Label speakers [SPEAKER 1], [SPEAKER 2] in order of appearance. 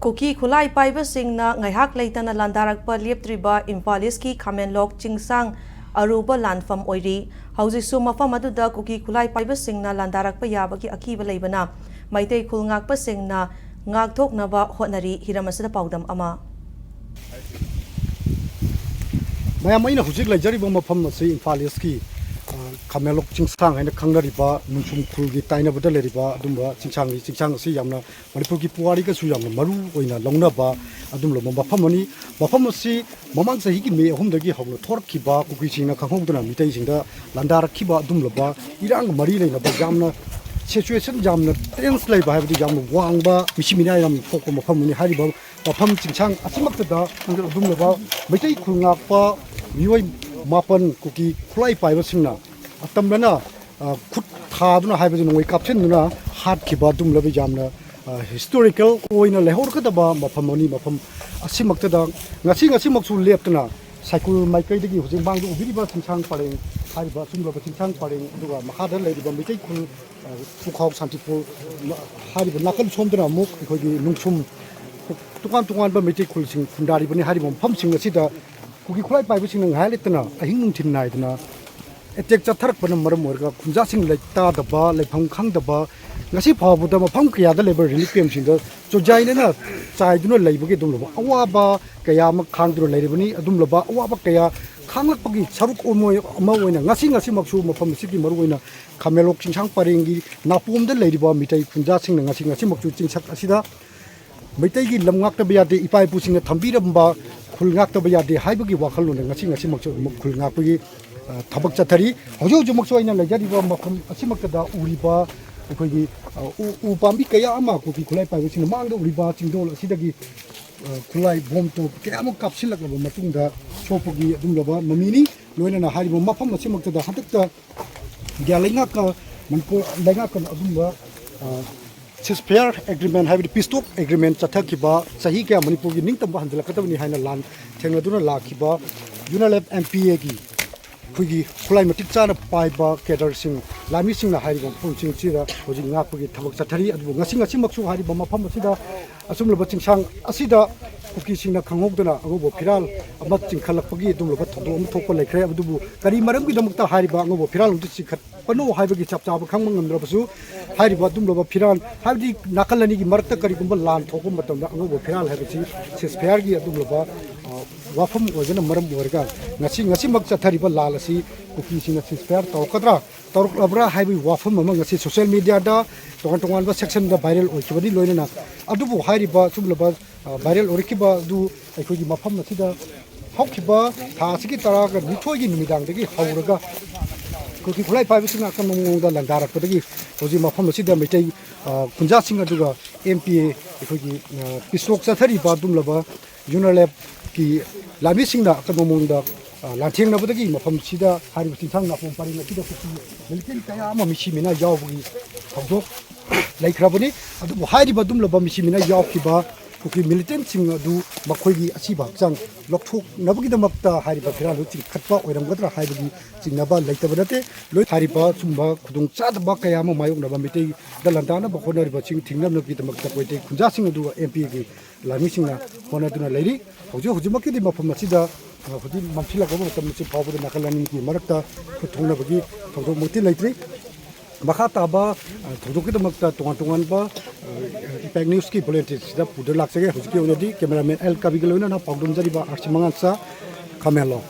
[SPEAKER 1] Kuki Khulai Paiba Singna Ngaihak Leitana Landarakpa Lieptriba Impaliski Khamenlok Chingsang Aruba Landfam Oiri Haujisu Mafam Aduda Kuki Khulai Paiba Singna Landarakpa Yabaki Akiba Leibana Maitei Khulngakpa Singna Ngakthok Naba Hotnari Hiramasada Paudam Ama
[SPEAKER 2] Mayam ina hujik lajariba mafam nasi Impaliski Khamenlok Chingsang haina khangnariba nungsum khulgi taina bada leriba adumba chingsang si yamna Manipur ki puwari ka su yamna maru oina longnaba adumlo mafam ani mafam asi mamang sahi ki me ahum dagi hawna thorkiba kuki singna khanghongdana mitai singda landarakhiba adumloba irang mari leina ba yamna situation jamna tense leiba habdi jamna wangba misimina yam thokko mafam ani hariba mafam chingsang asimakta adumloba mitai khulngakpa mioi Mapan Kuki Khulai Paiba Singna Atamlana Khut Thaduna Haibas Noi Kapsenduna Hard Kibadum Labi Jamna Historical Oina Lehorkadaba Mapamoni Mapam Asimaktada Ngasi Maksu Leptana Cycle Maikai Husing Bang Viva Singsang Paring Hariba Sumla Singsang Paring Duga Mahada Lady Bambiki Kul Fukau Santipo Hariba Nakal Somdra Muk Hogi Nungsum Tukan Bamiti Kulsing Fundari Bani Haribam Pumpsing Sida Kuki Khulai Paiba Singna Halitana Ahing Nungtin Naidana Etek Chatharak Panam Maramorga Kunja Sing Laita Daba Lepang Khang Daba Ngasi Pabuda Mapam Kayada Labor Relief Camp Singa Jojaina Chaiduna Laibagi Dumlaba Awaba Kayama Khandro Laibani Adumlaba Awaba Kaya Khanglapagi Saruk Omo Amawina Ngasi Maksu Mapam Siki Maruina Khamenlok Chingsang Paringi Napum the Ladiba Mitai Kunja Sing Ngasi Maksu Chingsak Asida Mitai Lamgak Biade Ipai Pusing a Tambiramba Khulngak Tabayade Haibagi Wakalun and Ngasi Maksu Khulngapagi Tabak Chatari Hojo Jumaksoina Lajadiva Makam Asimakada Uriba Upambi Kayama Kuki Khulai Paiba Singna Manga Uriba Chingdol Sidagi Khulai Bomb to Kayama Kapsilak Matunda Chopagi Dumlaba Mamini Loina Haribo Mapam Asimakada Hatakta Galingaka Manpo Langaka Adumba Ceasefire agreement have the peace talk agreement Chatakiba Sahika Manipur Ningtamba Handlakatani Hina Land Tengaduna Lakiba Unalab MPA Kugi climatic Chana Paiba Kedar Sing Lami Sing Haribo Punching Chira was in Napugi Tabak Satari at Nasing Simaksu Hariba Pamasida Asumla Bating Sang Asida Kuki Sing Kangogdana Agobo Piral Amating Kalapagi Dumba Topo like Dubu Kari Marangi Damukta Hariba Agobo Piral Pano Hibagi Chapta Kang Rabasu Hariba Dumba Piral Hadi Nakalani Marta Karibumba Land Tokomatam Agobo Piral Habiti Ceasefire Dumba Wafam was in a Maram Warga Nasi Maksa Tariba Lalasi Kuki Sing Ceasefire Tokadra Torabra Highway Wafam among social media da Tongan section the viral or Kibadi Loina Adubu Hariba Sublaba viral Orikiba do I could Mapam Natida Hokiba Tasiki Taraga Nitogi Numidang Hauraga Kuki Khulai Paiba Singna Kamanga Landara Kodagi Ozima Pamasida Mete Kunja Singa Duga MPA Pisok Satari Badumlaba Unalab Ki Lami Singna Kamanga Latin Nabagi Mapam Sida Hari Sitang Napum Parina Sida Milkin Kayama Mishimina Yawi Hawdok like Rabani Hari Badumlaba Mishimina Yakiba Kuki militant Singa do Makogi Asiba Sang Loktok Nabagi the Makta Hari Bakra Lutin Katpa or Ramgadra Hibagi Sinaba like the Badate Lut Hariba Sumba Kudung Chat Bakayama Mayo Nabamite the Lantana Bakona Baching Tingnam Loki the Makta Kunjasing do MP Lamisina Honaduna lady Hojo Hujumaki the Mapamasida Hudi Mamsila Government Power Nakalani Marakta Kutuna Bagi Toto Muti Latri Makataba Todoki the Makta Tuantuanba Pag News Ki Politics the Pudalak Huski Cameraman El Kabigaluna Pagdum Zariba Archimansa Camelo.